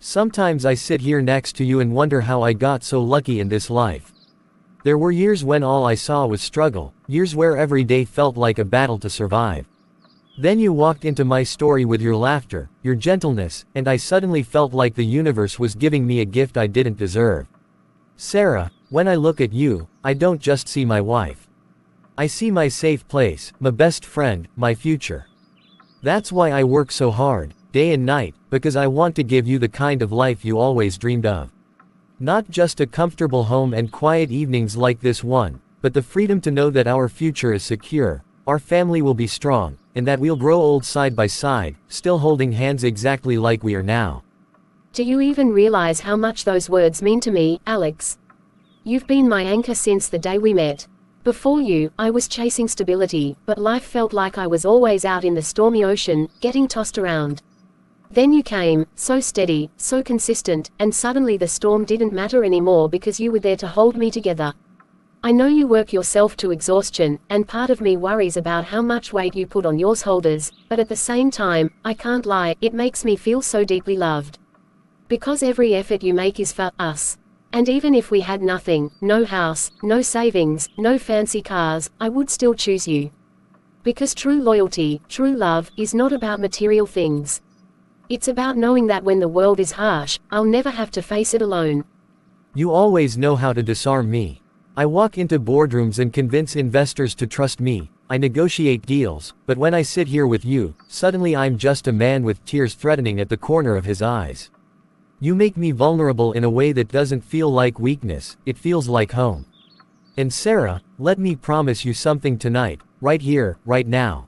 Sometimes I sit here next to you and wonder how I got so lucky in this life. There were years when all I saw was struggle, years where every day felt like a battle to survive. Then you walked into my story with your laughter, your gentleness, and I suddenly felt like the universe was giving me a gift I didn't deserve. Sarah, when I look at you, I don't just see my wife. I see my safe place, my best friend, my future. That's why I work so hard, day and night, because I want to give you the kind of life you always dreamed of. Not just a comfortable home and quiet evenings like this one, but the freedom to know that our future is secure, our family will be strong, and that we'll grow old side by side, still holding hands exactly like we are now. Do you even realize how much those words mean to me, Alex? You've been my anchor since the day we met. Before you, I was chasing stability, but life felt like I was always out in the stormy ocean, getting tossed around. Then you came, so steady, so consistent, and suddenly the storm didn't matter anymore because you were there to hold me together. I know you work yourself to exhaustion, and part of me worries about how much weight you put on your shoulders, but at the same time, I can't lie, it makes me feel so deeply loved. Because every effort you make is for us. And even if we had nothing, no house, no savings, no fancy cars, I would still choose you. Because true loyalty, true love, is not about material things. It's about knowing that when the world is harsh, I'll never have to face it alone. You always know how to disarm me. I walk into boardrooms and convince investors to trust me, I negotiate deals, but when I sit here with you, suddenly I'm just a man with tears threatening at the corner of his eyes. You make me vulnerable in a way that doesn't feel like weakness, it feels like home. And Sarah, let me promise you something tonight, right here, right now.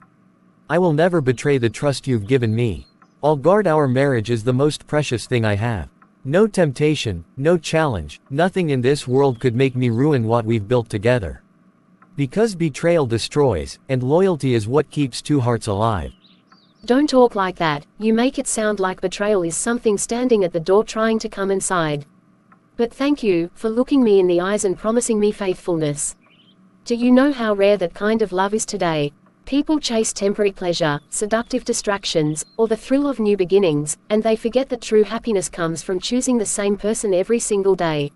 I will never betray the trust you've given me. I'll guard our marriage as the most precious thing I have. No temptation, no challenge, nothing in this world could make me ruin what we've built together. Because betrayal destroys, and loyalty is what keeps two hearts alive. Don't talk like that, you make it sound like betrayal is something standing at the door trying to come inside. But thank you, for looking me in the eyes and promising me faithfulness. Do you know how rare that kind of love is today? People chase temporary pleasure, seductive distractions, or the thrill of new beginnings, and they forget that true happiness comes from choosing the same person every single day.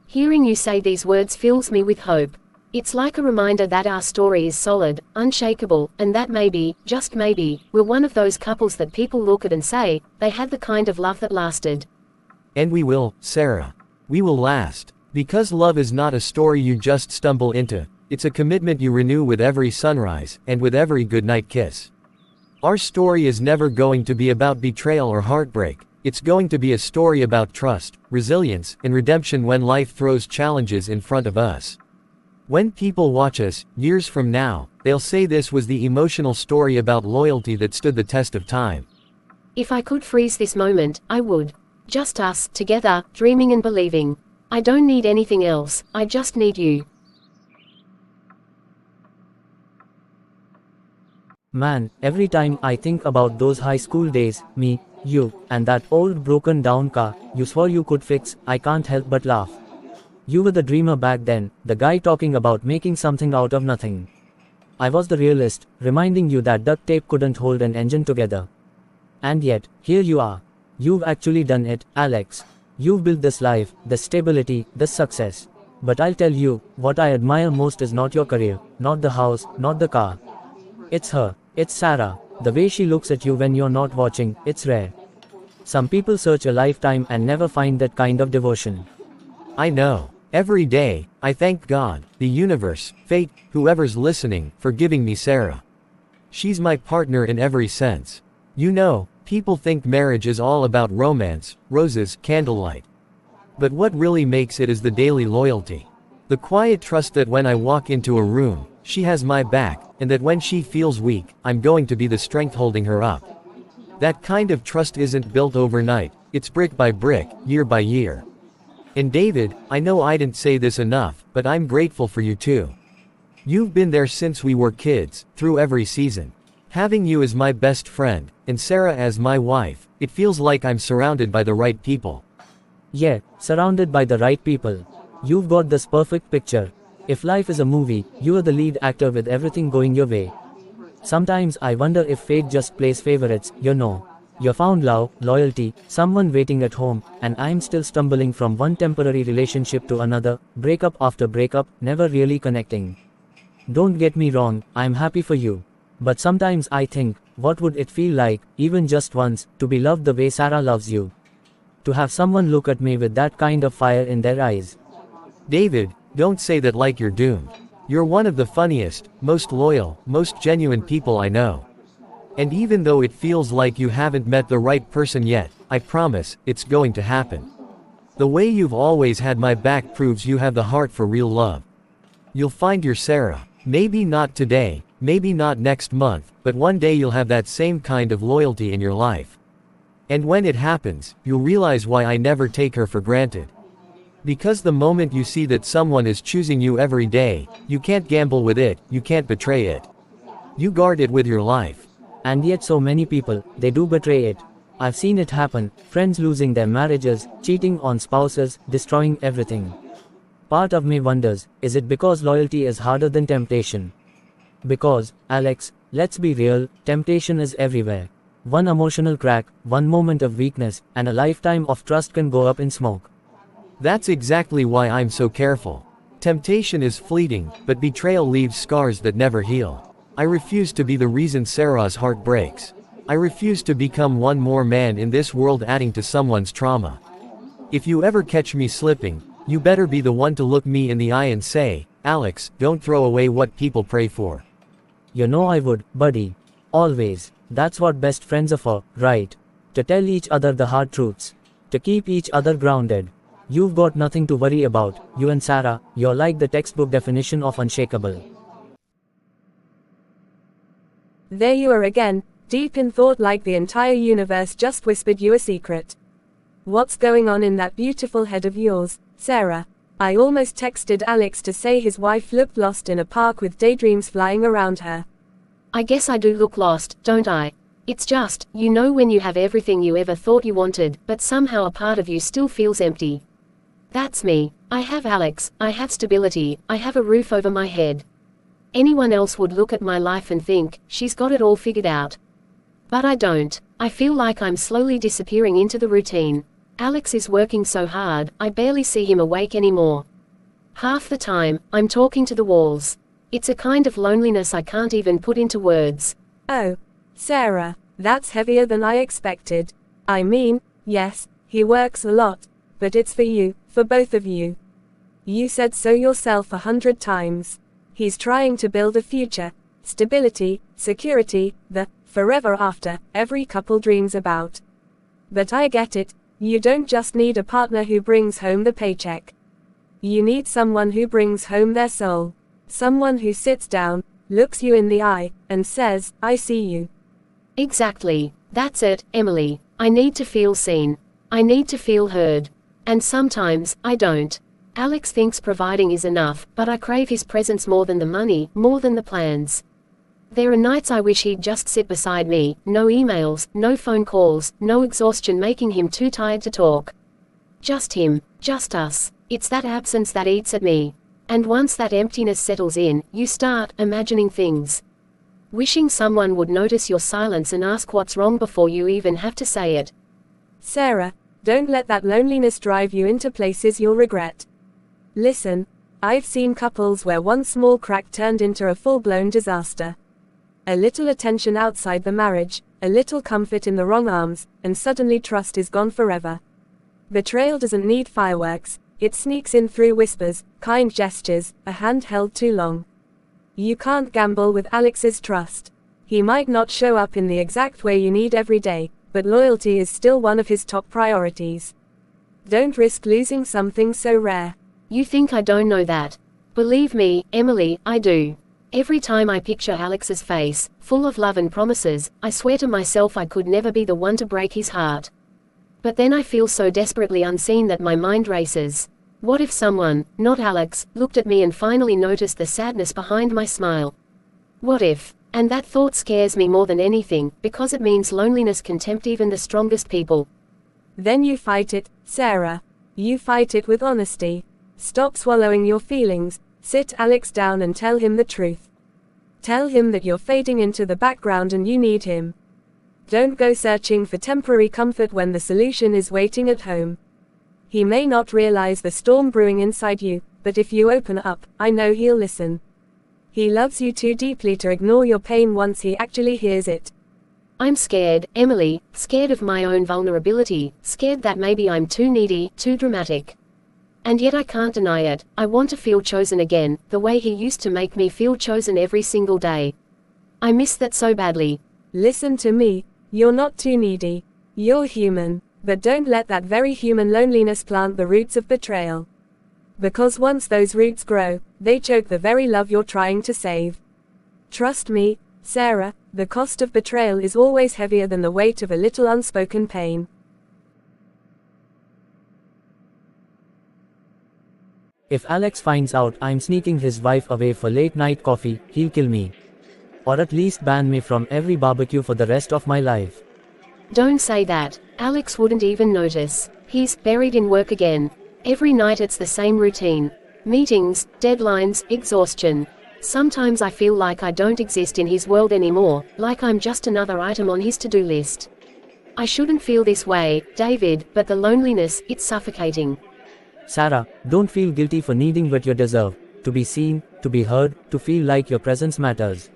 Hearing you say these words fills me with hope. It's like a reminder that our story is solid, unshakable, and that maybe, just maybe, we're one of those couples that people look at and say, they had the kind of love that lasted. And we will, Sarah. We will last. Because love is not a story you just stumble into. It's a commitment you renew with every sunrise, and with every goodnight kiss. Our story is never going to be about betrayal or heartbreak, it's going to be a story about trust, resilience, and redemption when life throws challenges in front of us. When people watch us, years from now, they'll say this was the emotional story about loyalty that stood the test of time. If I could freeze this moment, I would. Just us, together, dreaming and believing. I don't need anything else, I just need you. Man, every time I think about those high school days, me, you, and that old broken down car you swore you could fix, I can't help but laugh. You were the dreamer back then, the guy talking about making something out of nothing. I was the realist, reminding you that duct tape couldn't hold an engine together. And yet, here you are. You've actually done it, Alex. You've built this life, this stability, this success. But I'll tell you, what I admire most is not your career, not the house, not the car. It's her. It's Sarah. The way she looks at you when you're not watching, it's rare. Some people search a lifetime and never find that kind of devotion. I know. Every day, I thank God, the universe, fate, whoever's listening, for giving me Sarah. She's my partner in every sense. You know, people think marriage is all about romance, roses, candlelight. But what really makes it is the daily loyalty. The quiet trust that when I walk into a room, she has my back, and that when she feels weak, I'm going to be the strength holding her up. That kind of trust isn't built overnight, it's brick by brick, year by year. And David, I know I didn't say this enough, but I'm grateful for you too. You've been there since we were kids, through every season. Having you as my best friend, and Sarah as my wife, it feels like I'm surrounded by the right people. Yeah, surrounded by the right people. You've got this perfect picture. If life is a movie, you are the lead actor with everything going your way. Sometimes I wonder if fate just plays favorites, you know. You found love, loyalty, someone waiting at home, and I'm still stumbling from one temporary relationship to another, breakup after breakup, never really connecting. Don't get me wrong, I'm happy for you. But sometimes I think, what would it feel like, even just once, to be loved the way Sarah loves you? To have someone look at me with that kind of fire in their eyes. David, don't say that like you're doomed. You're one of the funniest, most loyal, most genuine people I know. And even though it feels like you haven't met the right person yet, I promise, it's going to happen. The way you've always had my back proves you have the heart for real love. You'll find your Sarah. Maybe not today, maybe not next month, but one day you'll have that same kind of loyalty in your life. And when it happens, you'll realize why I never take her for granted. Because the moment you see that someone is choosing you every day, you can't gamble with it, you can't betray it. You guard it with your life. And yet so many people, they do betray it. I've seen it happen, friends losing their marriages, cheating on spouses, destroying everything. Part of me wonders, is it because loyalty is harder than temptation? Because, Alex, let's be real, temptation is everywhere. One emotional crack, one moment of weakness, and a lifetime of trust can go up in smoke. That's exactly why I'm so careful. Temptation is fleeting, but betrayal leaves scars that never heal. I refuse to be the reason Sarah's heart breaks. I refuse to become one more man in this world adding to someone's trauma. If you ever catch me slipping, you better be the one to look me in the eye and say, Alex, don't throw away what people pray for. You know I would, buddy. Always. That's what best friends are for, right? To tell each other the hard truths. To keep each other grounded. You've got nothing to worry about, you and Sarah, you're like the textbook definition of unshakable. There you are again, deep in thought like the entire universe just whispered you a secret. What's going on in that beautiful head of yours, Sarah? I almost texted Alex to say his wife looked lost in a park with daydreams flying around her. I guess I do look lost, don't I? It's just, you know when you have everything you ever thought you wanted, but somehow a part of you still feels empty. That's me. I have Alex, I have stability, I have a roof over my head. Anyone else would look at my life and think, she's got it all figured out. But I don't. I feel like I'm slowly disappearing into the routine. Alex is working so hard, I barely see him awake anymore. Half the time, I'm talking to the walls. It's a kind of loneliness I can't even put into words. Oh, Sarah, that's heavier than I expected. I mean, yes, he works a lot, but it's for you, for both of you. You said so yourself 100 times. He's trying to build a future, stability, security, the forever after every couple dreams about. But I get it, you don't just need a partner who brings home the paycheck. You need someone who brings home their soul. Someone who sits down, looks you in the eye, and says, I see you. Exactly. That's it, Emily. I need to feel seen. I need to feel heard. And sometimes, I don't. Alex thinks providing is enough, but I crave his presence more than the money, more than the plans. There are nights I wish he'd just sit beside me, no emails, no phone calls, no exhaustion making him too tired to talk. Just him, just us. It's that absence that eats at me. And once that emptiness settles in, you start imagining things. Wishing someone would notice your silence and ask what's wrong before you even have to say it. Sarah, don't let that loneliness drive you into places you'll regret. Listen, I've seen couples where one small crack turned into a full-blown disaster. A little attention outside the marriage, a little comfort in the wrong arms, and suddenly trust is gone forever. Betrayal doesn't need fireworks. It sneaks in through whispers, kind gestures, a hand held too long. You can't gamble with Alex's trust. He might not show up in the exact way you need every day, but loyalty is still one of his top priorities. Don't risk losing something so rare. You think I don't know that? Believe me, Emily, I do. Every time I picture Alex's face, full of love and promises, I swear to myself I could never be the one to break his heart. But then I feel so desperately unseen that my mind races. What if someone, not Alex, looked at me and finally noticed the sadness behind my smile? What if? And that thought scares me more than anything, because it means loneliness can tempt even the strongest people. Then you fight it, Sarah. You fight it with honesty. Stop swallowing your feelings, sit Alex down and tell him the truth. Tell him that you're fading into the background and you need him. Don't go searching for temporary comfort when the solution is waiting at home. He may not realize the storm brewing inside you, but if you open up, I know he'll listen. He loves you too deeply to ignore your pain once he actually hears it. I'm scared, Emily, scared of my own vulnerability, scared that maybe I'm too needy, too dramatic. And yet I can't deny it, I want to feel chosen again, the way he used to make me feel chosen every single day. I miss that so badly. Listen to me, you're not too needy. You're human, but don't let that very human loneliness plant the roots of betrayal. Because once those roots grow, they choke the very love you're trying to save. Trust me, Sarah, the cost of betrayal is always heavier than the weight of a little unspoken pain. If Alex finds out I'm sneaking his wife away for late night coffee, he'll kill me. Or at least ban me from every barbecue for the rest of my life. Don't say that, Alex wouldn't even notice. He's buried in work again. Every night it's the same routine. Meetings, deadlines, exhaustion. Sometimes I feel like I don't exist in his world anymore, like I'm just another item on his to-do list. I shouldn't feel this way, David, but the loneliness, it's suffocating. Sarah, don't feel guilty for needing what you deserve. To be seen, to be heard, to feel like your presence matters.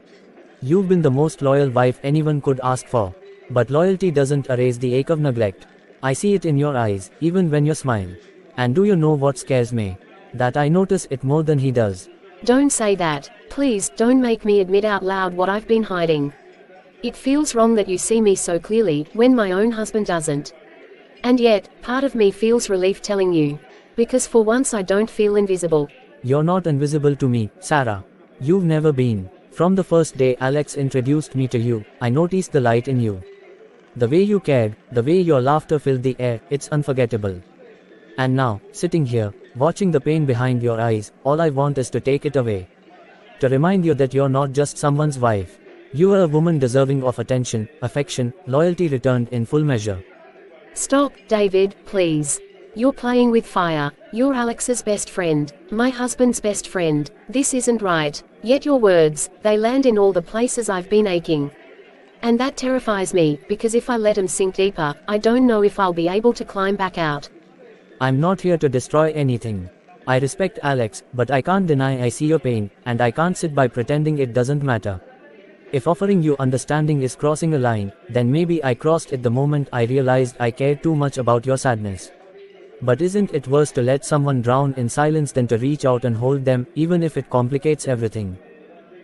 You've been the most loyal wife anyone could ask for. But loyalty doesn't erase the ache of neglect. I see it in your eyes, even when you smile. And do you know what scares me? That I notice it more than he does. Don't say that. Please, don't make me admit out loud what I've been hiding. It feels wrong that you see me so clearly, when my own husband doesn't. And yet, part of me feels relief telling you. Because for once I don't feel invisible. You're not invisible to me, Sarah. You've never been. From the first day Alex introduced me to you, I noticed the light in you. The way you cared, the way your laughter filled the air, it's unforgettable. And now, sitting here, watching the pain behind your eyes, all I want is to take it away. To remind you that you're not just someone's wife. You are a woman deserving of attention, affection, loyalty returned in full measure. Stop, David, please. You're playing with fire. You're Alex's best friend, my husband's best friend. This isn't right. Yet your words, they land in all the places I've been aching. And that terrifies me, because if I let them sink deeper, I don't know if I'll be able to climb back out. I'm not here to destroy anything. I respect Alex, but I can't deny I see your pain, and I can't sit by pretending it doesn't matter. If offering you understanding is crossing a line, then maybe I crossed it the moment I realized I cared too much about your sadness. But isn't it worse to let someone drown in silence than to reach out and hold them, even if it complicates everything?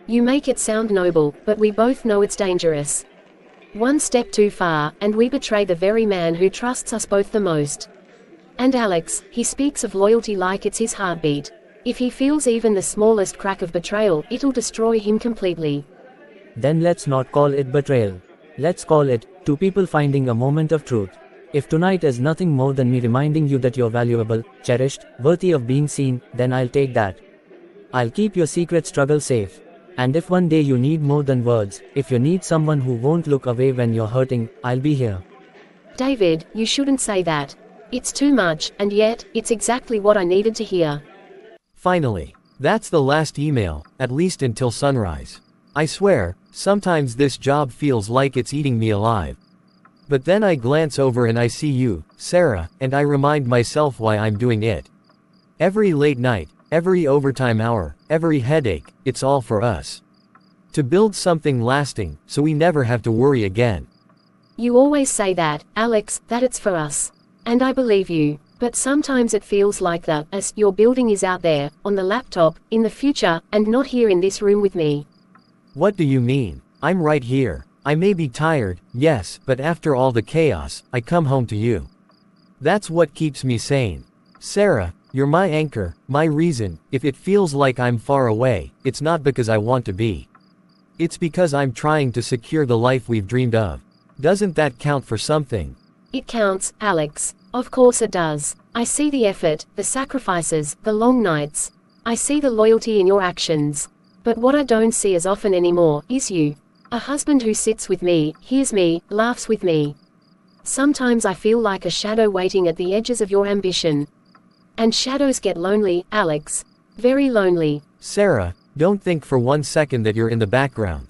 You make it sound noble, but we both know it's dangerous. One step too far, and we betray the very man who trusts us both the most. And Alex, he speaks of loyalty like it's his heartbeat. If he feels even the smallest crack of betrayal, it'll destroy him completely. Then let's not call it betrayal. Let's call it, two people finding a moment of truth. If tonight is nothing more than me reminding you that you're valuable, cherished, worthy of being seen, then I'll take that. I'll keep your secret struggle safe. And if one day you need more than words, if you need someone who won't look away when you're hurting, I'll be here. David, you shouldn't say that. It's too much, and yet, it's exactly what I needed to hear. Finally. That's the last email, at least until sunrise. I swear, sometimes this job feels like it's eating me alive. But then I glance over and I see you, Sarah, and I remind myself why I'm doing it. Every late night, every overtime hour, every headache, it's all for us. To build something lasting, so we never have to worry again. You always say that, Alex, that it's for us. And I believe you. But sometimes it feels like the us you're building is out there, on the laptop, in the future, and not here in this room with me. What do you mean? I'm right here. I may be tired, yes, but after all the chaos, I come home to you. That's what keeps me sane. Sarah, you're my anchor, my reason. If it feels like I'm far away, it's not because I want to be. It's because I'm trying to secure the life we've dreamed of. Doesn't that count for something? It counts, Alex. Of course it does. I see the effort, the sacrifices, the long nights. I see the loyalty in your actions. But what I don't see as often anymore is you. A husband who sits with me, hears me, laughs with me. Sometimes I feel like a shadow waiting at the edges of your ambition. And shadows get lonely, Alex. Very lonely. Sarah, don't think for 1 second that you're in the background.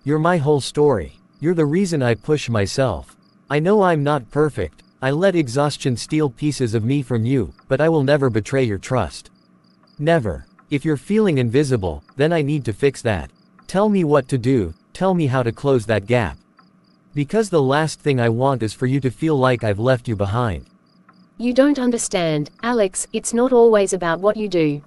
You're my whole story. You're the reason I push myself. I know I'm not perfect, I let exhaustion steal pieces of me from you, but I will never betray your trust. Never. If you're feeling invisible, then I need to fix that. Tell me what to do, tell me how to close that gap. Because the last thing I want is for you to feel like I've left you behind. You don't understand, Alex, it's not always about what you do.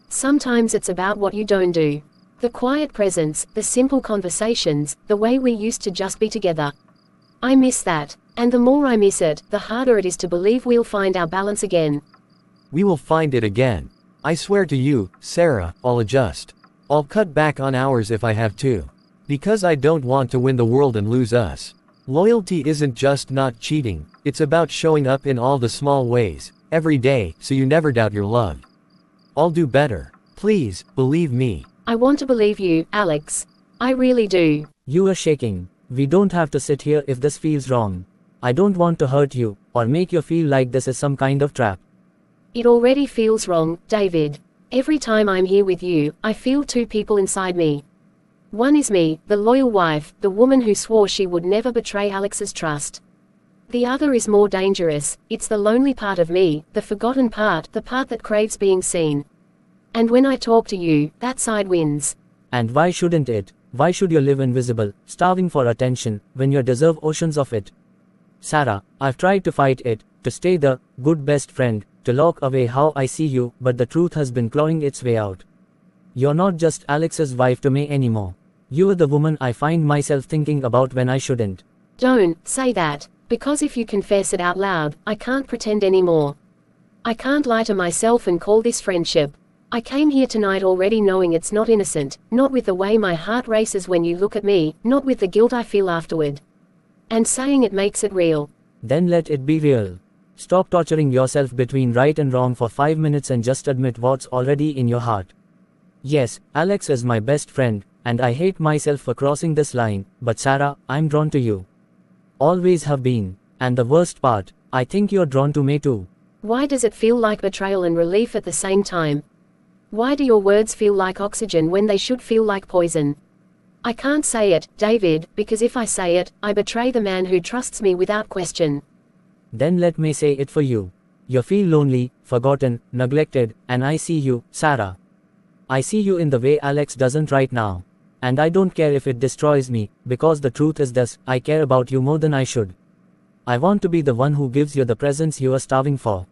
Sometimes it's about what you don't do. The quiet presence, the simple conversations, the way we used to just be together. I miss that. And the more I miss it, the harder it is to believe we'll find our balance again. We will find it again. I swear to you, Sarah, I'll adjust. I'll cut back on hours if I have to. Because I don't want to win the world and lose us. Loyalty isn't just not cheating, it's about showing up in all the small ways, every day, so you never doubt you're loved. I'll do better. Please, believe me. I want to believe you, Alex. I really do. You are shaking. We don't have to sit here if this feels wrong. I don't want to hurt you, or make you feel like this is some kind of trap. It already feels wrong, David. Every time I'm here with you, I feel two people inside me. One is me, the loyal wife, the woman who swore she would never betray Alex's trust. The other is more dangerous, it's the lonely part of me, the forgotten part, the part that craves being seen. And when I talk to you, that side wins. And why shouldn't it? Why should you live invisible, starving for attention, when you deserve oceans of it? Sarah, I've tried to fight it, to stay the good best friend, to lock away how I see you, but the truth has been clawing its way out. You're not just Alex's wife to me anymore. You are the woman I find myself thinking about when I shouldn't. Don't say that, because if you confess it out loud, I can't pretend anymore. I can't lie to myself and call this friendship. I came here tonight already knowing it's not innocent, not with the way my heart races when you look at me, not with the guilt I feel afterward. And saying it makes it real. Then let it be real. Stop torturing yourself between right and wrong for 5 minutes and just admit what's already in your heart. Yes, Alex is my best friend, and I hate myself for crossing this line, but Sarah, I'm drawn to you. Always have been. And the worst part, I think you're drawn to me too. Why does it feel like betrayal and relief at the same time? Why do your words feel like oxygen when they should feel like poison? I can't say it, David, because if I say it, I betray the man who trusts me without question. Then let me say it for you. You feel lonely, forgotten, neglected, and I see you, Sarah. I see you in the way Alex doesn't right now. And I don't care if it destroys me, because the truth is this, I care about you more than I should. I want to be the one who gives you the presents you are starving for.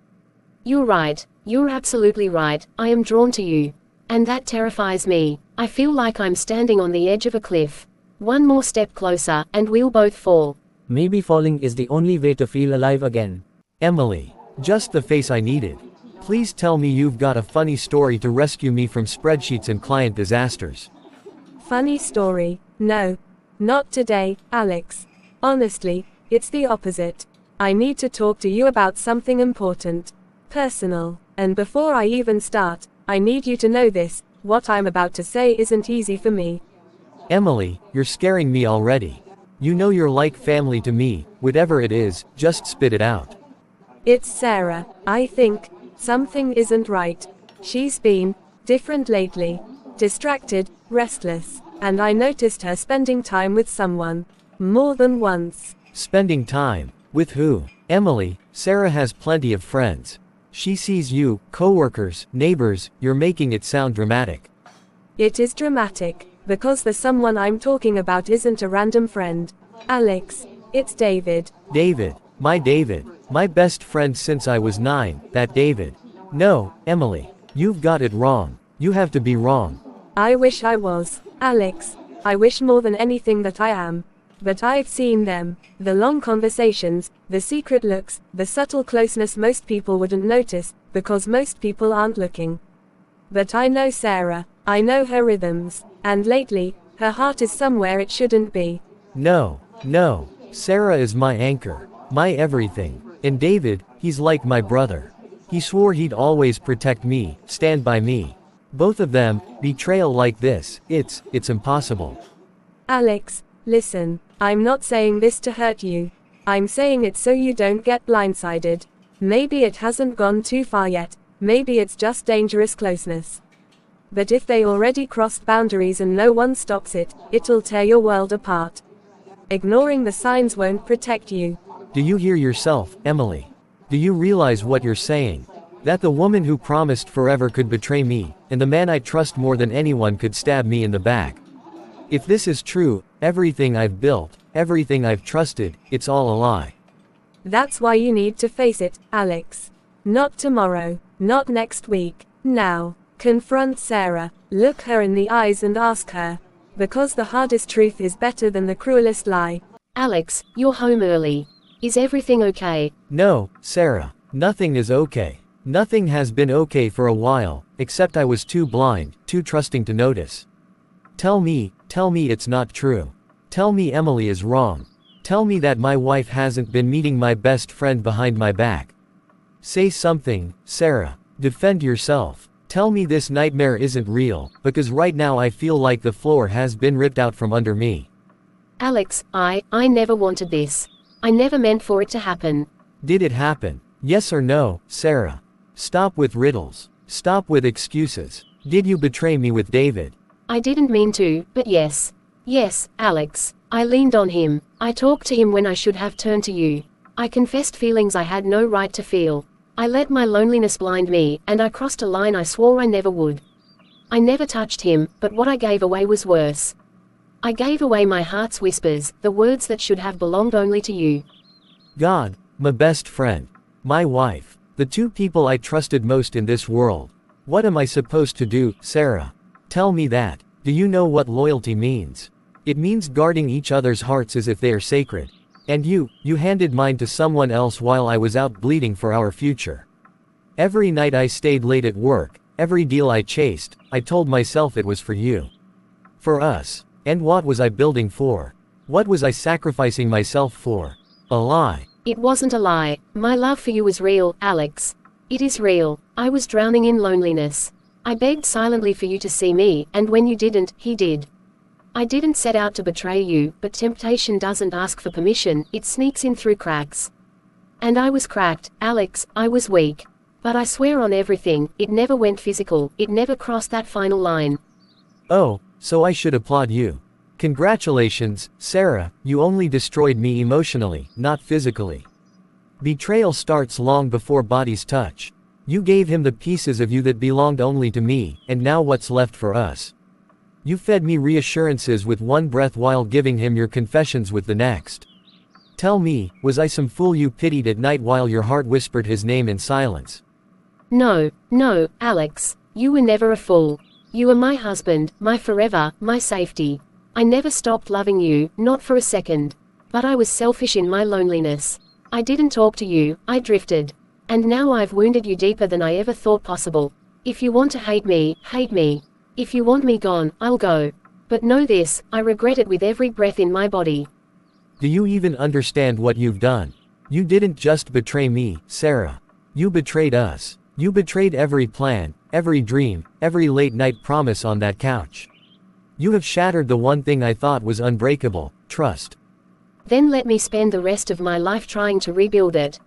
You're right, you're absolutely right, I am drawn to you. And that terrifies me. I feel like I'm standing on the edge of a cliff. One more step closer, and we'll both fall. Maybe falling is the only way to feel alive again. Emily. Just the face I needed. Please tell me you've got a funny story to rescue me from spreadsheets and client disasters. Funny story? No. Not today, Alex. Honestly, it's the opposite. I need to talk to you about something important. Personal. And before I even start, I need you to know this, what I'm about to say isn't easy for me. Emily, you're scaring me already. You know you're like family to me, whatever it is, just spit it out. It's Sarah. I think something isn't right. She's been different lately. Distracted, restless, and I noticed her spending time with someone. More than once. Spending time? With who? Emily, Sarah has plenty of friends. She sees you, coworkers, neighbors, you're making it sound dramatic. It is dramatic, because the someone I'm talking about isn't a random friend. Alex, it's David. David. My best friend since I was 9, that David. No, Emily, you've got it wrong. You have to be wrong. I wish I was, Alex. I wish more than anything that I am. But I've seen them, the long conversations, the secret looks, the subtle closeness most people wouldn't notice, because most people aren't looking. But I know Sarah, I know her rhythms, and lately, her heart is somewhere it shouldn't be. No, Sarah is my anchor, my everything. And David, he's like my brother. He swore he'd always protect me, stand by me. Both of them, betrayal like this, it's impossible. Alex, listen, I'm not saying this to hurt you. I'm saying it so you don't get blindsided. Maybe it hasn't gone too far yet, maybe it's just dangerous closeness. But if they already crossed boundaries and no one stops it, it'll tear your world apart. Ignoring the signs won't protect you. Do you hear yourself, Emily? Do you realize what you're saying? That the woman who promised forever could betray me, and the man I trust more than anyone could stab me in the back. If this is true, everything I've built, everything I've trusted, it's all a lie. That's why you need to face it, Alex. Not tomorrow, not next week, now. Confront Sarah, look her in the eyes and ask her. Because the hardest truth is better than the cruelest lie. Alex, you're home early. Is everything okay? No, Sarah. Nothing is okay. Nothing has been okay for a while, except I was too blind, too trusting to notice. Tell me it's not true. Tell me Emily is wrong. Tell me that my wife hasn't been meeting my best friend behind my back. Say something, Sarah. Defend yourself. Tell me this nightmare isn't real, because right now I feel like the floor has been ripped out from under me. Alex, I never wanted this. I never meant for it to happen. Did it happen? Yes or no, Sarah? Stop with riddles. Stop with excuses. Did you betray me with David? I didn't mean to, but yes. Yes, Alex. I leaned on him. I talked to him when I should have turned to you. I confessed feelings I had no right to feel. I let my loneliness blind me, and I crossed a line I swore I never would. I never touched him, but what I gave away was worse. I gave away my heart's whispers, the words that should have belonged only to you. God, my best friend. My wife. The two people I trusted most in this world. What am I supposed to do, Sarah? Tell me that. Do you know what loyalty means? It means guarding each other's hearts as if they are sacred. And you handed mine to someone else while I was out bleeding for our future. Every night I stayed late at work, every deal I chased, I told myself it was for you. For us. And what was I building for? What was I sacrificing myself for? A lie. It wasn't a lie. My love for you was real, Alex. It is real. I was drowning in loneliness. I begged silently for you to see me, and when you didn't, he did. I didn't set out to betray you, but temptation doesn't ask for permission, it sneaks in through cracks. And I was cracked, Alex, I was weak. But I swear on everything, it never went physical, it never crossed that final line. Oh, so I should applaud you. Congratulations, Sarah, you only destroyed me emotionally, not physically. Betrayal starts long before bodies touch. You gave him the pieces of you that belonged only to me, and now what's left for us? You fed me reassurances with one breath while giving him your confessions with the next. Tell me, was I some fool you pitied at night while your heart whispered his name in silence? No, Alex, you were never a fool. You were my husband, my forever, my safety. I never stopped loving you, not for a second. But I was selfish in my loneliness. I didn't talk to you, I drifted. And now I've wounded you deeper than I ever thought possible. If you want to hate me, hate me. If you want me gone, I'll go. But know this, I regret it with every breath in my body. Do you even understand what you've done? You didn't just betray me, Sarah. You betrayed us. You betrayed every plan, every dream, every late-night promise on that couch. You have shattered the one thing I thought was unbreakable, trust. Then let me spend the rest of my life trying to rebuild it.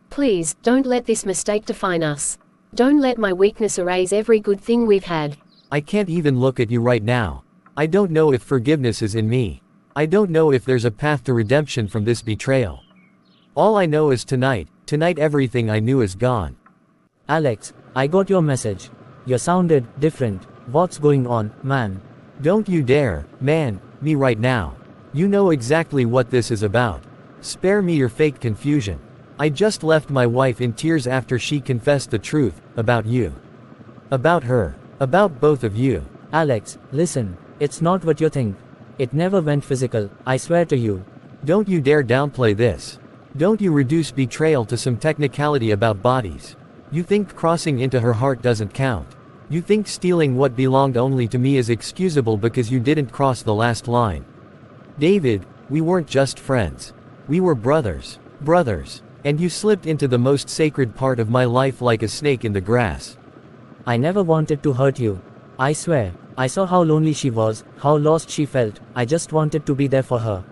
Please, don't let this mistake define us. Don't let my weakness erase every good thing we've had. I can't even look at you right now. I don't know if forgiveness is in me. I don't know if there's a path to redemption from this betrayal. All I know is tonight everything I knew is gone. Alex, I got your message. You sounded different. What's going on, man? Don't you dare, man, me right now. You know exactly what this is about. Spare me your fake confusion. I just left my wife in tears after she confessed the truth, about you. About her. About both of you. Alex, listen, it's not what you think. It never went physical, I swear to you. Don't you dare downplay this. Don't you reduce betrayal to some technicality about bodies. You think crossing into her heart doesn't count. You think stealing what belonged only to me is excusable because you didn't cross the last line. David, we weren't just friends. We were brothers. Brothers. And you slipped into the most sacred part of my life like a snake in the grass. I never wanted to hurt you. I swear, I saw how lonely she was, how lost she felt, I just wanted to be there for her.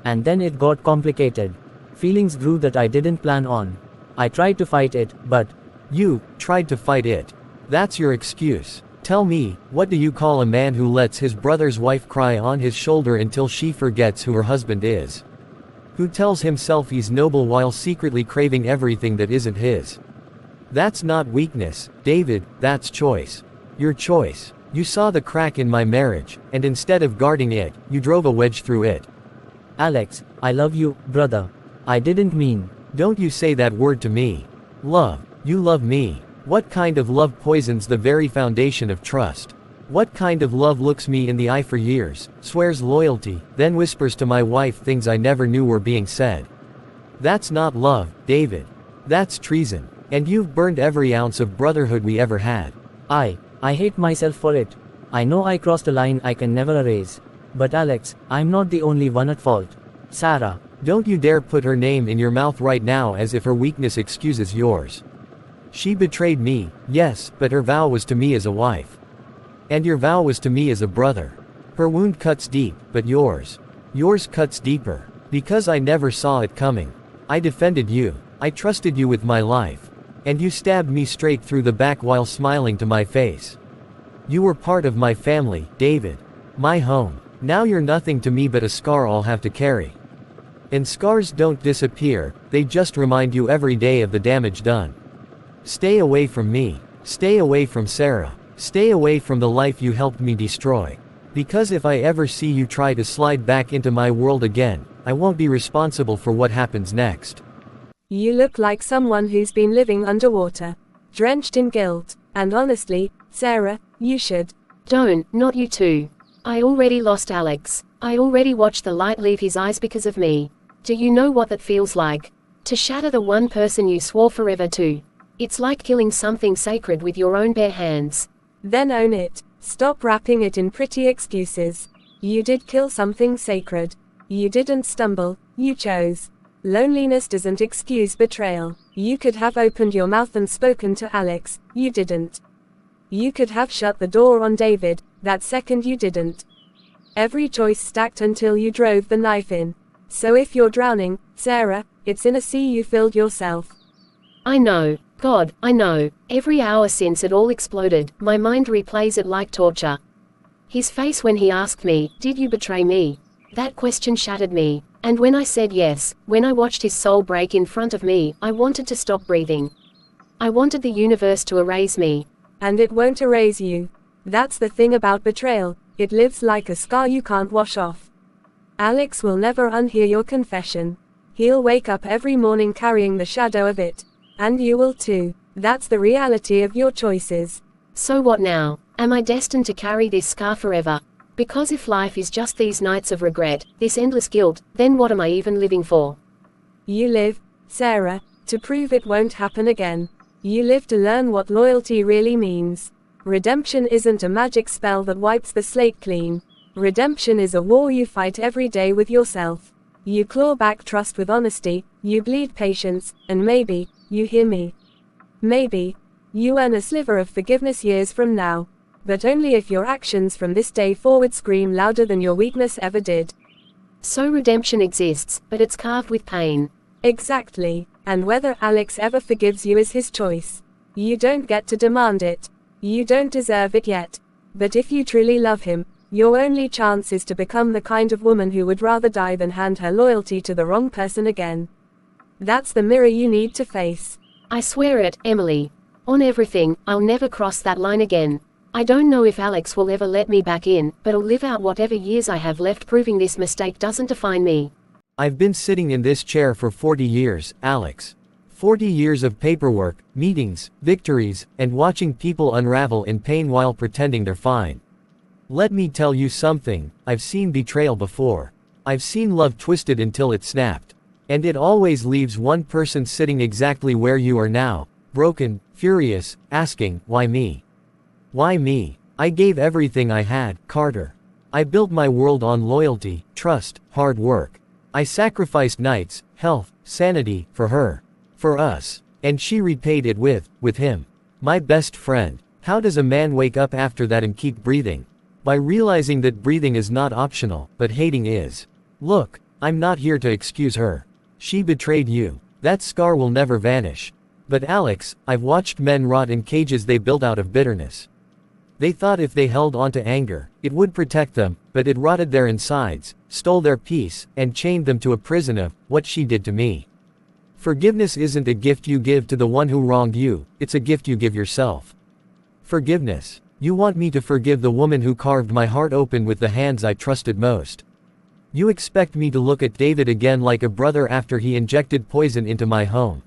And then it got complicated. Feelings grew that I didn't plan on. I tried to fight it, but... You tried to fight it. That's your excuse. Tell me, what do you call a man who lets his brother's wife cry on his shoulder until she forgets who her husband is? Who tells himself he's noble while secretly craving everything that isn't his? That's not weakness, David, that's choice. Your choice. You saw the crack in my marriage, and instead of guarding it, you drove a wedge through it. Alex, I love you, brother. I didn't mean. Don't you say that word to me. Love. You love me. What kind of love poisons the very foundation of trust? What kind of love looks me in the eye for years, swears loyalty, then whispers to my wife things I never knew were being said? That's not love, David. That's treason. And you've burned every ounce of brotherhood we ever had. I hate myself for it. I know I crossed a line I can never erase. But Alex, I'm not the only one at fault. Sarah. Don't you dare put her name in your mouth right now as if her weakness excuses yours. She betrayed me, yes, but her vow was to me as a wife. And your vow was to me as a brother. Her wound cuts deep, but yours cuts deeper. Because I never saw it coming. I defended you. I trusted you with my life. And you stabbed me straight through the back while smiling to my face. You were part of my family, David. My home. Now you're nothing to me but a scar I'll have to carry. And scars don't disappear, they just remind you every day of the damage done. Stay away from me. Stay away from Sarah. Stay away from the life you helped me destroy. Because if I ever see you try to slide back into my world again, I won't be responsible for what happens next. You look like someone who's been living underwater, drenched in guilt, and honestly, Sarah, you should. Don't, not you too. I already lost Alex. I already watched the light leave his eyes because of me. Do you know what that feels like? To shatter the one person you swore forever to. It's like killing something sacred with your own bare hands. Then own it. Stop wrapping it in pretty excuses. You did kill something sacred. You didn't stumble, you chose. Loneliness doesn't excuse betrayal. You could have opened your mouth and spoken to Alex, you didn't. You could have shut the door on David, that second you didn't. Every choice stacked until you drove the knife in. So if you're drowning, Sarah, it's in a sea you filled yourself. I know. God, I know. Every hour since it all exploded, my mind replays it like torture. His face when he asked me, "Did you betray me?" That question shattered me. And when I said yes, when I watched his soul break in front of me, I wanted to stop breathing. I wanted the universe to erase me. And it won't erase you. That's the thing about betrayal, it lives like a scar you can't wash off. Alex will never unhear your confession. He'll wake up every morning carrying the shadow of it. And you will too. That's the reality of your choices. So what now? Am I destined to carry this scar forever? Because if life is just these nights of regret, this endless guilt, then what am I even living for? You live, Sarah, to prove it won't happen again. You live to learn what loyalty really means. Redemption isn't a magic spell that wipes the slate clean. Redemption is a war you fight every day with yourself. You claw back trust with honesty, you bleed patience, and maybe, you hear me. Maybe, you earn a sliver of forgiveness years from now. But only if your actions from this day forward scream louder than your weakness ever did. So redemption exists, but it's carved with pain. Exactly. And whether Alex ever forgives you is his choice. You don't get to demand it. You don't deserve it yet. But if you truly love him, your only chance is to become the kind of woman who would rather die than hand her loyalty to the wrong person again. That's the mirror you need to face. I swear it, Emily. On everything, I'll never cross that line again. I don't know if Alex will ever let me back in, but I'll live out whatever years I have left proving this mistake doesn't define me. I've been sitting in this chair for 40 years, Alex. 40 years of paperwork, meetings, victories, and watching people unravel in pain while pretending they're fine. Let me tell you something, I've seen betrayal before. I've seen love twisted until it snapped. And it always leaves one person sitting exactly where you are now, broken, furious, asking, why me? Why me? I gave everything I had, Carter. I built my world on loyalty, trust, hard work. I sacrificed nights, health, sanity, for her. For us. And she repaid it with him. My best friend. How does a man wake up after that and keep breathing? By realizing that breathing is not optional, but hating is. Look, I'm not here to excuse her. She betrayed you. That scar will never vanish. But Alex, I've watched men rot in cages they built out of bitterness. They thought if they held onto anger, it would protect them, but it rotted their insides, stole their peace, and chained them to a prison of what she did to me. Forgiveness isn't a gift you give to the one who wronged you, it's a gift you give yourself. Forgiveness. You want me to forgive the woman who carved my heart open with the hands I trusted most. You expect me to look at David again like a brother after he injected poison into my home.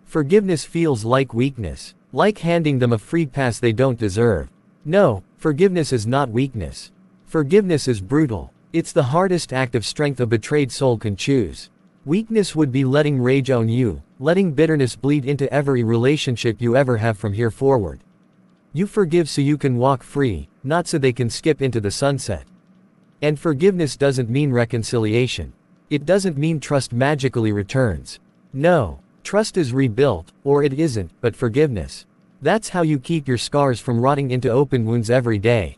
Forgiveness feels like weakness, like handing them a free pass they don't deserve. No, forgiveness is not weakness. Forgiveness is brutal. It's the hardest act of strength a betrayed soul can choose. Weakness would be letting rage own you, letting bitterness bleed into every relationship you ever have from here forward. You forgive so you can walk free, not so they can skip into the sunset. And forgiveness doesn't mean reconciliation. It doesn't mean trust magically returns. No, trust is rebuilt, or it isn't, but forgiveness. That's how you keep your scars from rotting into open wounds every day.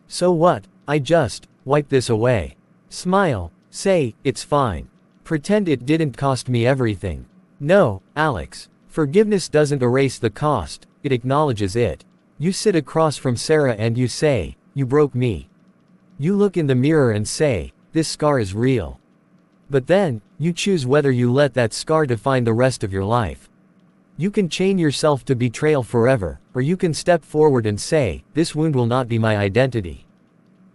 So what? I just wipe this away. Smile, say, it's fine. Pretend it didn't cost me everything. No, Alex. Forgiveness doesn't erase the cost, it acknowledges it. You sit across from Sarah and you say, you broke me. You look in the mirror and say, this scar is real. But then, you choose whether you let that scar define the rest of your life. You can chain yourself to betrayal forever, or you can step forward and say, this wound will not be my identity.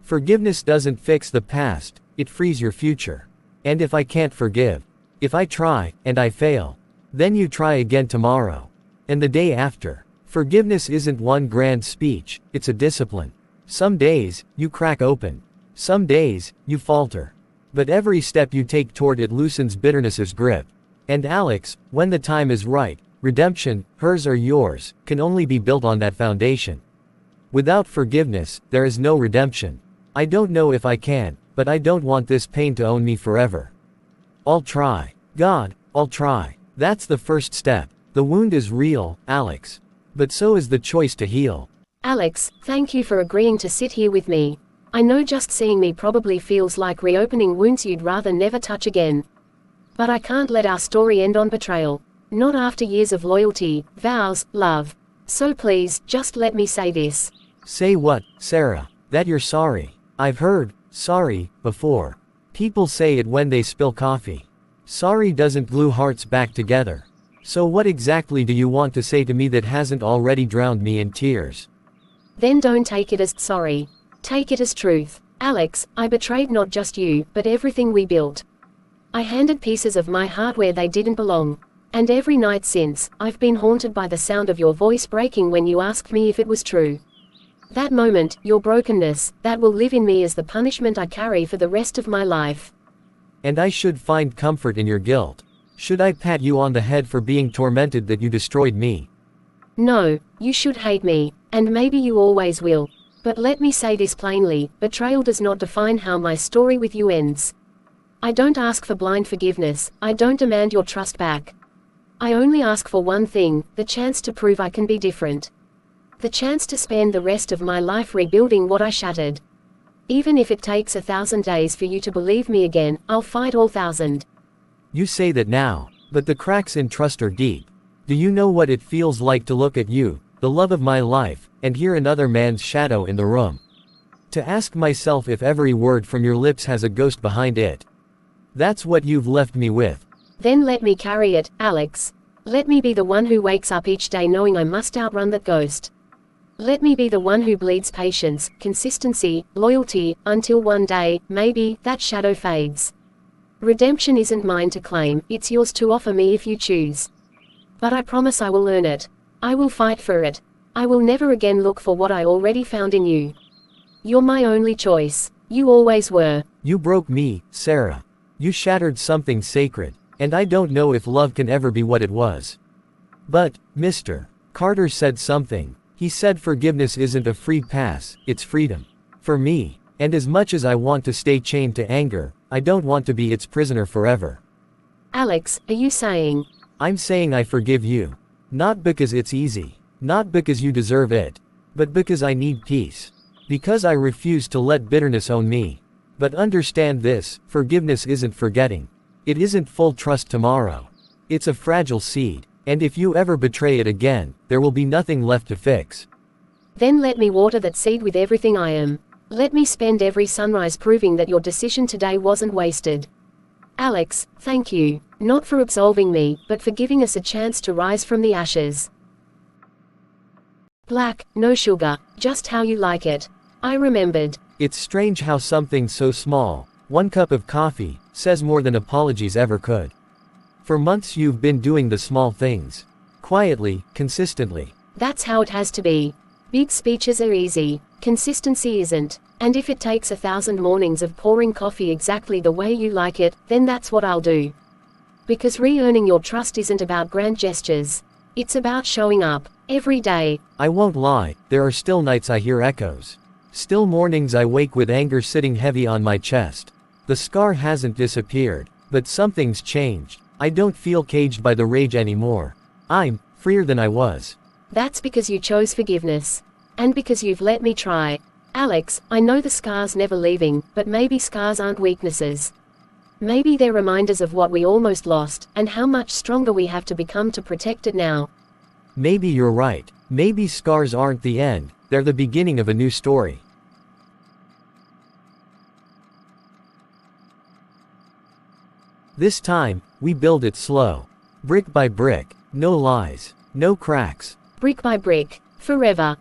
Forgiveness doesn't fix the past, it frees your future. And if I can't forgive, if I try, and I fail, then you try again tomorrow. And the day after. Forgiveness isn't one grand speech, it's a discipline. Some days, you crack open. Some days, you falter. But every step you take toward it loosens bitterness's grip. And Alex, when the time is right, redemption, hers or yours, can only be built on that foundation. Without forgiveness, there is no redemption. I don't know if I can, but I don't want this pain to own me forever. I'll try. God, I'll try. That's the first step. The wound is real, Alex. But so is the choice to heal. Alex, thank you for agreeing to sit here with me. I know just seeing me probably feels like reopening wounds you'd rather never touch again. But I can't let our story end on betrayal. Not after years of loyalty, vows, love. So please, just let me say this. Say what, Sarah? That you're sorry. I've heard sorry before. People say it when they spill coffee. Sorry doesn't glue hearts back together. So what exactly do you want to say to me that hasn't already drowned me in tears? Then don't take it as sorry. Take it as truth. Alex, I betrayed not just you, but everything we built. I handed pieces of my heart where they didn't belong. And every night since, I've been haunted by the sound of your voice breaking when you asked me if it was true. That moment, your brokenness, that will live in me as the punishment I carry for the rest of my life. And I should find comfort in your guilt. Should I pat you on the head for being tormented that you destroyed me? No, you should hate me, and maybe you always will. But let me say this plainly, betrayal does not define how my story with you ends. I don't ask for blind forgiveness, I don't demand your trust back. I only ask for one thing, the chance to prove I can be different. The chance to spend the rest of my life rebuilding what I shattered. Even if it takes 1,000 days for you to believe me again, I'll fight all 1,000. You say that now, but the cracks in trust are deep. Do you know what it feels like to look at you, the love of my life, and hear another man's shadow in the room? To ask myself if every word from your lips has a ghost behind it. That's what you've left me with. Then let me carry it, Alex. Let me be the one who wakes up each day knowing I must outrun that ghost. Let me be the one who bleeds patience, consistency, loyalty, until one day, maybe, that shadow fades. Redemption isn't mine to claim, it's yours to offer me if you choose. But I promise I will earn it. I will fight for it. I will never again look for what I already found in you. You're my only choice. You always were. You broke me, Sarah. You shattered something sacred, and I don't know if love can ever be what it was. But, Mr. Carter said something. He said forgiveness isn't a free pass, it's freedom. For me. And as much as I want to stay chained to anger, I don't want to be its prisoner forever. Alex, are you saying? I'm saying I forgive you. Not because it's easy. Not because you deserve it. But because I need peace. Because I refuse to let bitterness own me. But understand this, forgiveness isn't forgetting. It isn't full trust tomorrow. It's a fragile seed, and if you ever betray it again, there will be nothing left to fix. Then let me water that seed with everything I am. Let me spend every sunrise proving that your decision today wasn't wasted. Alex, thank you. Not for absolving me, but for giving us a chance to rise from the ashes. Black, no sugar, just how you like it. I remembered. It's strange how something so small, 1 cup of coffee, says more than apologies ever could. For months you've been doing the small things. Quietly, consistently. That's how it has to be. Big speeches are easy. Consistency isn't. And if it takes 1,000 mornings of pouring coffee exactly the way you like it, then that's what I'll do. Because re-earning your trust isn't about grand gestures. It's about showing up, every day. I won't lie, there are still nights I hear echoes. Still mornings I wake with anger sitting heavy on my chest. The scar hasn't disappeared, but something's changed. I don't feel caged by the rage anymore. I'm freer than I was. That's because you chose forgiveness. And because you've let me try. Alex, I know the scar's never leaving, but maybe scars aren't weaknesses. Maybe they're reminders of what we almost lost, and how much stronger we have to become to protect it now. Maybe you're right. Maybe scars aren't the end, they're the beginning of a new story. This time, we build it slow. Brick by brick. No lies. No cracks. Brick by brick. Forever.